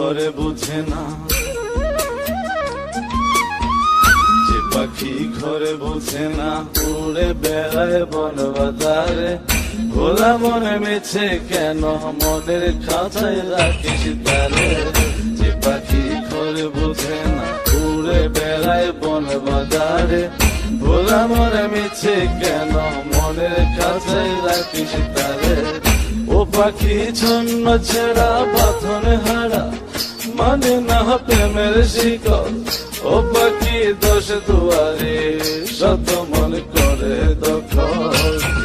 ঘরে বুঝে না, যে পাখি ঘরে বুঝে না, উড়ে বেড়ায় বন বাজারে। ভোলা মনে মিছে কেন মনের খাঁচায় রাখিস তারে। যে পাখি ঘরে বুঝে না, উড়ে বেড়ায় বন বাজারে। ভোলা মনে মিছে কেন মনের খাঁচায় রাখিস তারে। ও পাখি ছন্ন ছেড়া বাঁধন হারা, মানে না প্রেমের শিকল। ও পাখি দোষ দুয়ারে, শত মন করে দখল।